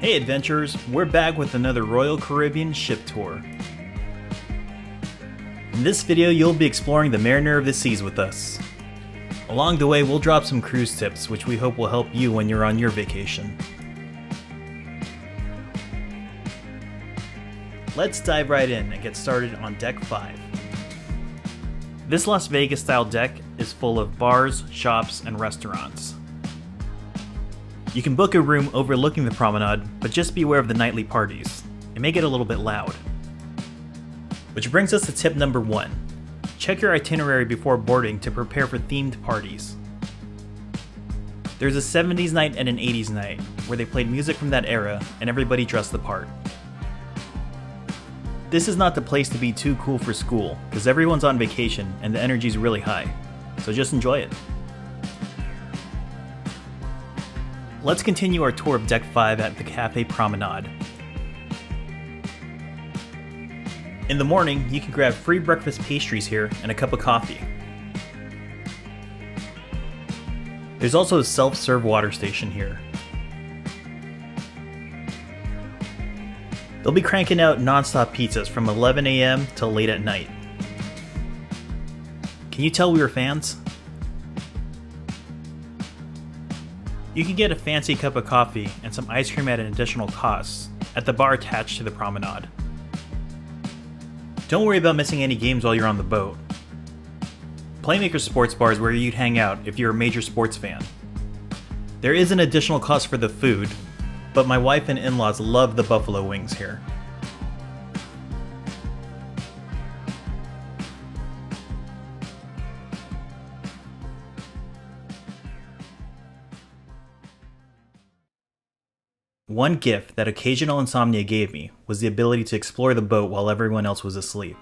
Hey adventurers, we're back with another Royal Caribbean ship tour. In this video you'll be exploring the Mariner of the Seas with us. Along the way we'll drop some cruise tips which we hope will help you when you're on your vacation. Let's dive right in and get started on Deck 5. This Las Vegas style deck is full of bars, shops, and restaurants. You can book a room overlooking the promenade, but just be aware of the nightly parties. It may get a little bit loud. Which brings us to tip number 1. Check your itinerary before boarding to prepare for themed parties. There's a 70s night and an 80s night, where they played music from that era and everybody dressed the part. This is not the place to be too cool for school, because everyone's on vacation and the energy's really high, so just enjoy it. Let's continue our tour of Deck 5 at the Cafe Promenade. In the morning, you can grab free breakfast pastries here and a cup of coffee. There's also a self-serve water station here. They'll be cranking out non-stop pizzas from 11 AM till late at night. Can you tell we were fans? You can get a fancy cup of coffee and some ice cream at an additional cost at the bar attached to the promenade. Don't worry about missing any games while you're on the boat. Playmaker Sports Bar is where you'd hang out if you're a major sports fan. There is an additional cost for the food, but my wife and in-laws love the buffalo wings here. One gift that occasional insomnia gave me was the ability to explore the boat while everyone else was asleep.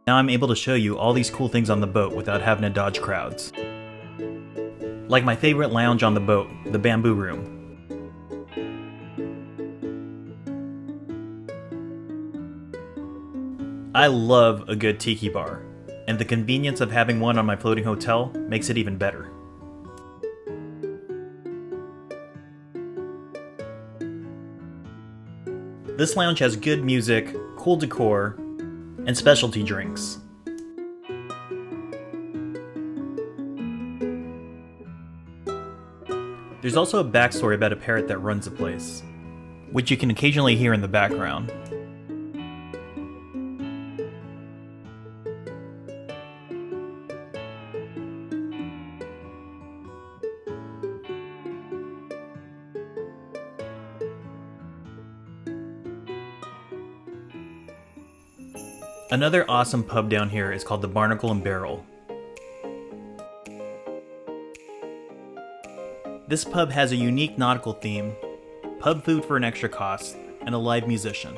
Now I'm able to show you all these cool things on the boat without having to dodge crowds. Like my favorite lounge on the boat, the Bamboo Room. I love a good tiki bar, and the convenience of having one on my floating hotel makes it even better. This lounge has good music, cool decor, and specialty drinks. There's also a backstory about a parrot that runs the place, which you can occasionally hear in the background. Another awesome pub down here is called the Barnacle and Barrel. This pub has a unique nautical theme, pub food for an extra cost, and a live musician.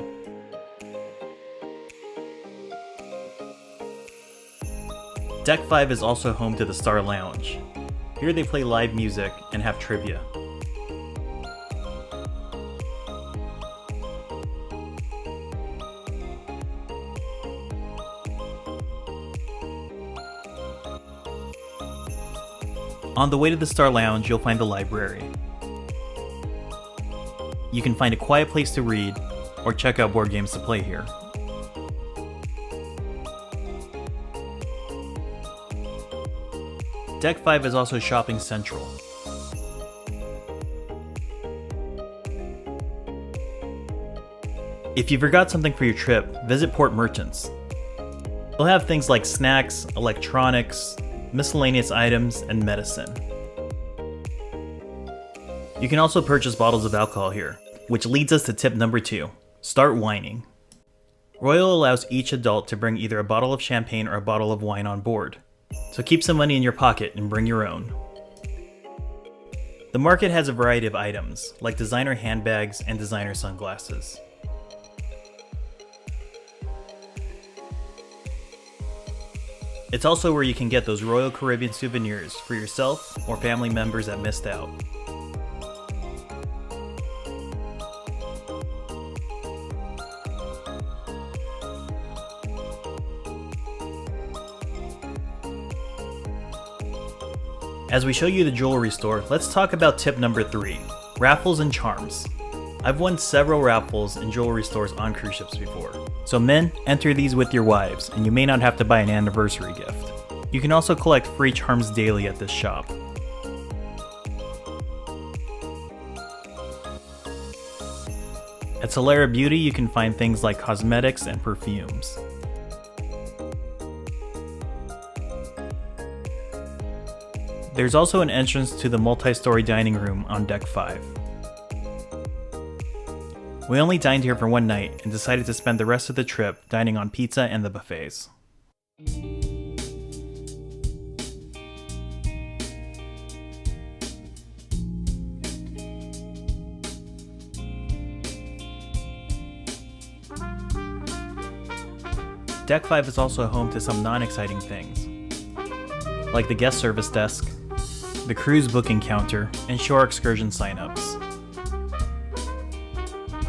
Deck 5 is also home to the Star Lounge. Here they play live music and have trivia. On the way to the Star Lounge, you'll find the library. You can find a quiet place to read, or check out board games to play here. Deck 5 is also shopping central. If you forgot something for your trip, visit Port Merchants. They'll have things like snacks, electronics, miscellaneous items, and medicine. You can also purchase bottles of alcohol here, which leads us to tip number 2. Start whining. Royal allows each adult to bring either a bottle of champagne or a bottle of wine on board, so keep some money in your pocket and bring your own. The market has a variety of items, like designer handbags and designer sunglasses. It's also where you can get those Royal Caribbean souvenirs for yourself or family members that missed out. As we show you the jewelry store, let's talk about tip number 3, raffles and charms. I've won several raffles in jewelry stores on cruise ships before. So men, enter these with your wives, and you may not have to buy an anniversary gift. You can also collect free charms daily at this shop. At Solera Beauty, you can find things like cosmetics and perfumes. There's also an entrance to the multi-story dining room on deck 5. We only dined here for one night and decided to spend the rest of the trip dining on pizza and the buffets. Deck 5 is also home to some non-exciting things, like the guest service desk, the cruise booking counter, and shore excursion signups.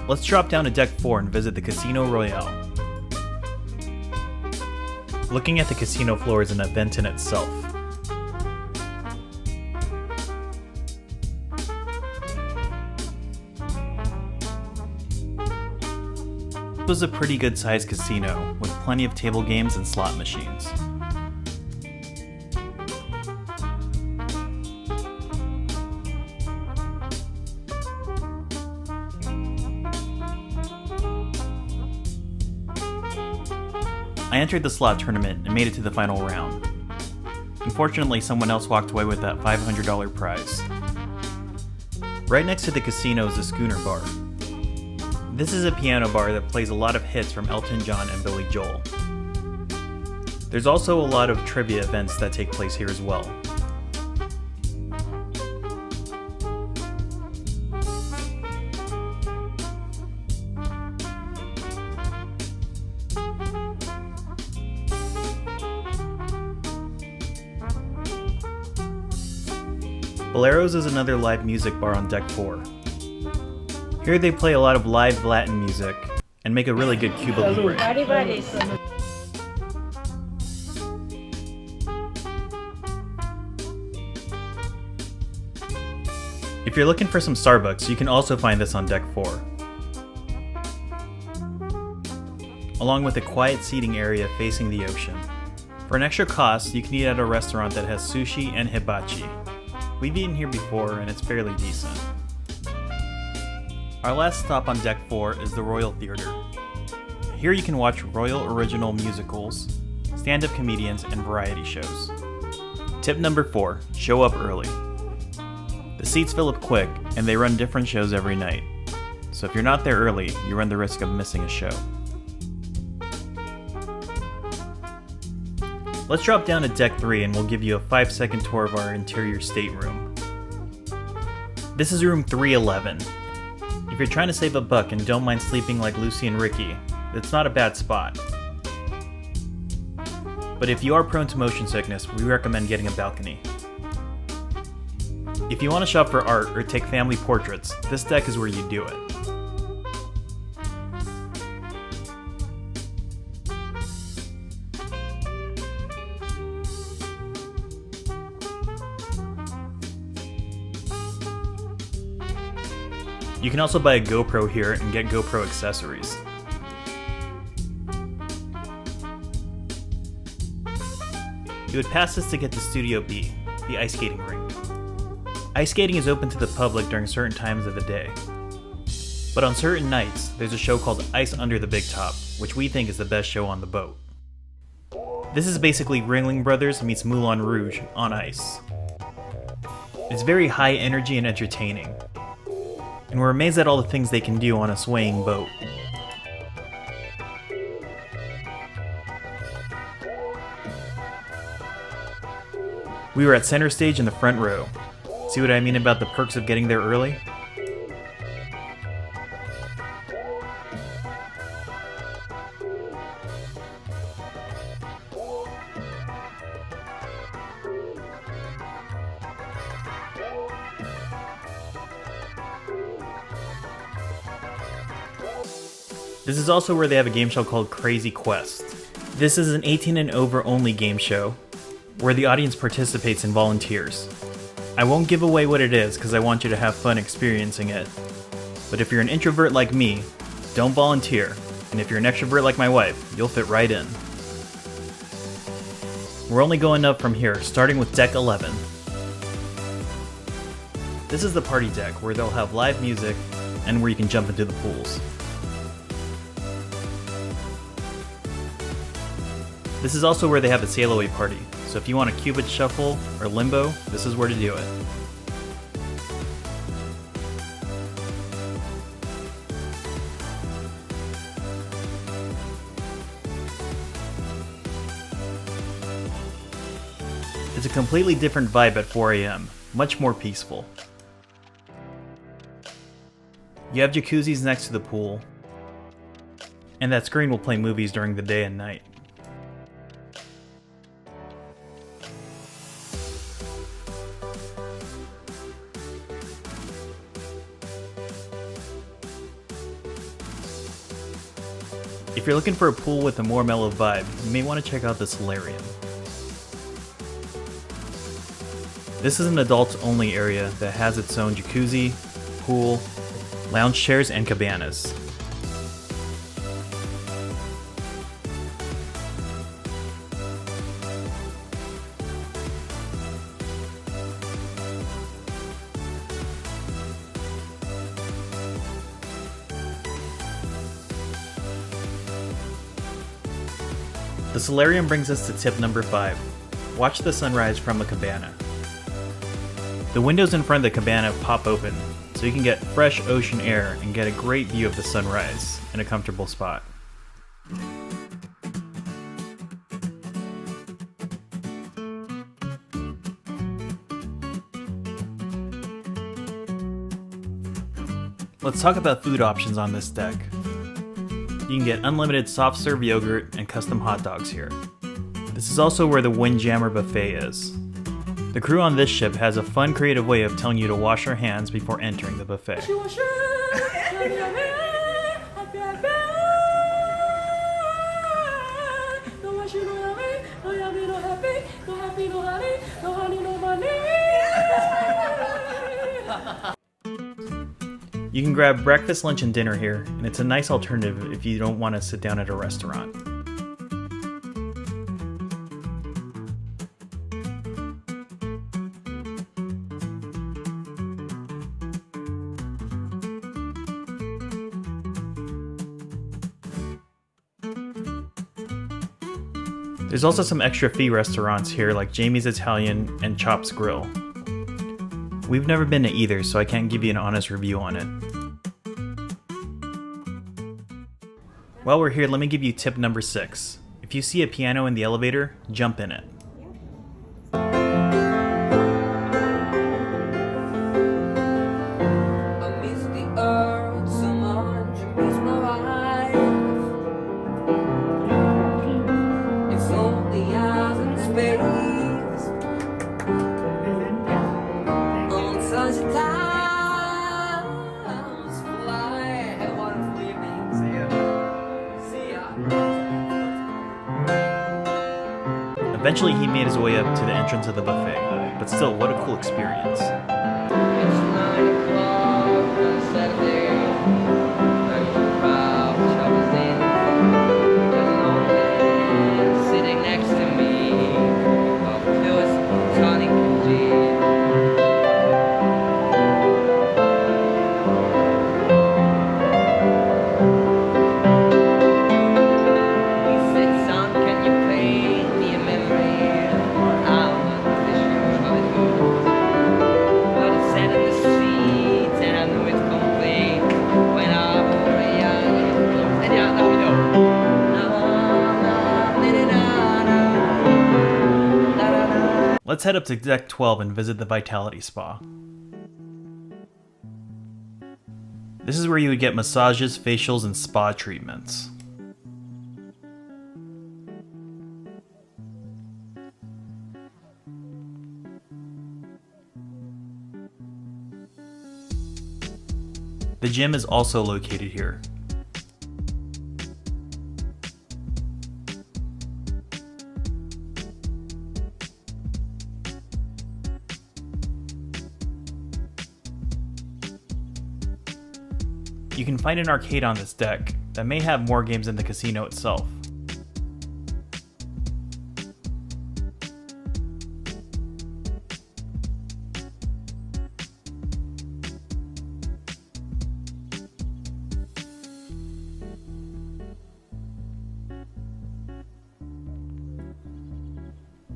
Let's drop down to deck 4 and visit the Casino Royale. Looking at the casino floor is an event in itself. It was a pretty good sized casino with plenty of table games and slot machines. I entered the slot tournament and made it to the final round. Unfortunately, someone else walked away with that $500 prize. Right next to the casino is the Schooner Bar. This is a piano bar that plays a lot of hits from Elton John and Billy Joel. There's also a lot of trivia events that take place here as well. Boleros is another live music bar on deck 4. Here they play a lot of live Latin music and make a really good Cuba Libre. If you're looking for some Starbucks, you can also find this on deck 4. Along with a quiet seating area facing the ocean. For an extra cost, you can eat at a restaurant that has sushi and hibachi. We've eaten here before and it's fairly decent. Our last stop on deck 4 is the Royal Theatre. Here you can watch Royal original musicals, stand-up comedians, and variety shows. Tip number 4, show up early. The seats fill up quick and they run different shows every night. So if you're not there early, you run the risk of missing a show. Let's drop down to deck 3 and we'll give you a 5-second tour of our interior stateroom. This is room 311. If you're trying to save a buck and don't mind sleeping like Lucy and Ricky, it's not a bad spot. But if you are prone to motion sickness, we recommend getting a balcony. If you want to shop for art or take family portraits, this deck is where you do it. You can also buy a GoPro here and get GoPro accessories. You would pass this to get to Studio B, the ice skating rink. Ice skating is open to the public during certain times of the day. But on certain nights, there's a show called Ice Under the Big Top, which we think is the best show on the boat. This is basically Ringling Brothers meets Moulin Rouge on ice. It's very high energy and entertaining. And we're amazed at all the things they can do on a swaying boat. We were at center stage in the front row. See what I mean about the perks of getting there early? This is also where they have a game show called Crazy Quest. This is an 18 and over only game show, where the audience participates and volunteers. I won't give away what it is because I want you to have fun experiencing it. But if you're an introvert like me, don't volunteer. And if you're an extrovert like my wife, you'll fit right in. We're only going up from here, starting with deck 11. This is the party deck where they'll have live music and where you can jump into the pools. This is also where they have a sail away party, so if you want a Cupid Shuffle or Limbo, this is where to do it. It's a completely different vibe at 4 AM, much more peaceful. You have jacuzzis next to the pool, and that screen will play movies during the day and night. If you're looking for a pool with a more mellow vibe, you may want to check out the solarium. This is an adults-only area that has its own jacuzzi, pool, lounge chairs, and cabanas. The solarium brings us to tip number 5. Watch the sunrise from a cabana. The windows in front of the cabana pop open, so you can get fresh ocean air and get a great view of the sunrise in a comfortable spot. Let's talk about food options on this deck. You can get unlimited soft serve yogurt and custom hot dogs here. This is also where the Windjammer buffet is. The crew on this ship has a fun, creative way of telling you to wash your hands before entering the buffet. You can grab breakfast, lunch, and dinner here, and it's a nice alternative if you don't want to sit down at a restaurant. There's also some extra fee restaurants here like Jamie's Italian and Chop's Grill. We've never been to either, so I can't give you an honest review on it. While we're here, let me give you tip number 6. If you see a piano in the elevator, jump in it. Eventually he made his way up to the entrance of the buffet, but still, what a cool experience. It's 9 o'clock on Saturday. There's a crowd, shoppers in. There's an old man sitting next to me. Of course, tonic and gin. He said, son, can you paint me a memory? I want to show how it goes. But it sat in the seats and I knew it's complete when I wore a young. And yeah, now we go. Let's head up to deck 12 and visit the Vitality Spa. This is where you would get massages, facials, and spa treatments. The gym is also located here. You can find an arcade on this deck that may have more games than the casino itself.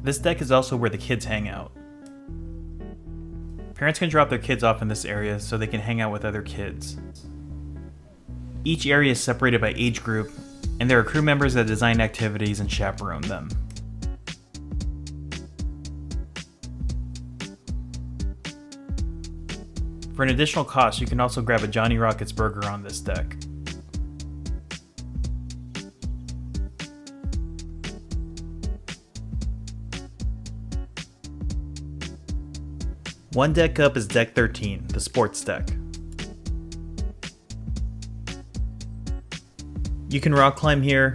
This deck is also where the kids hang out. Parents can drop their kids off in this area so they can hang out with other kids. Each area is separated by age group, and there are crew members that design activities and chaperone them. For an additional cost, you can also grab a Johnny Rockets burger on this deck. One deck up is Deck 13, the sports deck. You can rock climb here,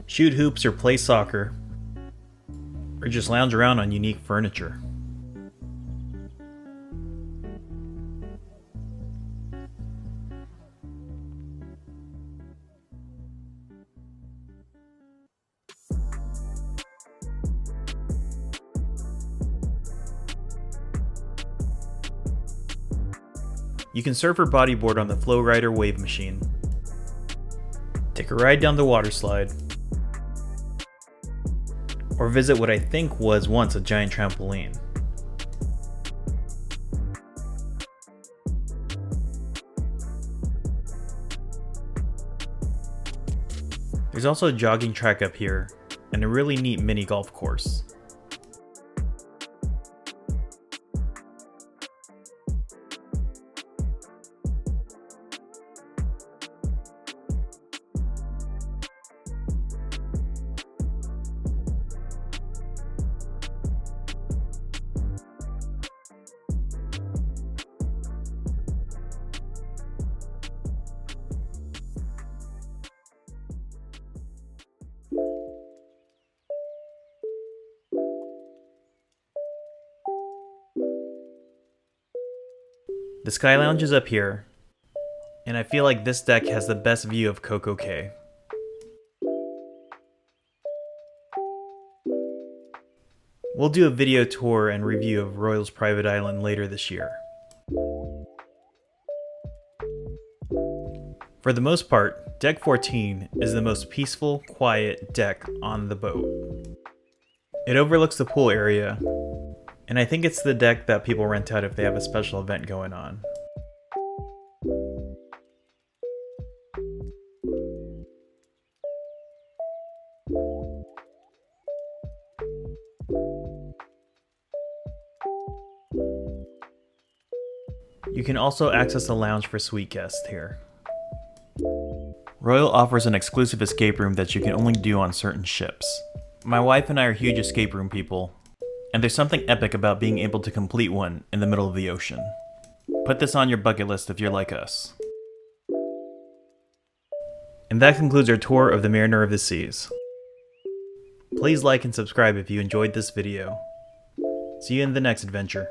shoot hoops or play soccer, or just lounge around on unique furniture. You can surf or bodyboard on the Flow Rider wave machine, take a ride down the water slide, or visit what I think was once a giant trampoline. There's also a jogging track up here, and a really neat mini golf course. The Sky Lounge is up here, and I feel like this deck has the best view of Coco Cay. We'll do a video tour and review of Royal's private island later this year. For the most part, Deck 14 is the most peaceful, quiet deck on the boat. It overlooks the pool area, and I think it's the deck that people rent out if they have a special event going on. You can also access the lounge for suite guests here. Royal offers an exclusive escape room that you can only do on certain ships. My wife and I are huge escape room people, and there's something epic about being able to complete one in the middle of the ocean. Put this on your bucket list if you're like us. And that concludes our tour of the Mariner of the Seas. Please like and subscribe if you enjoyed this video. See you in the next adventure.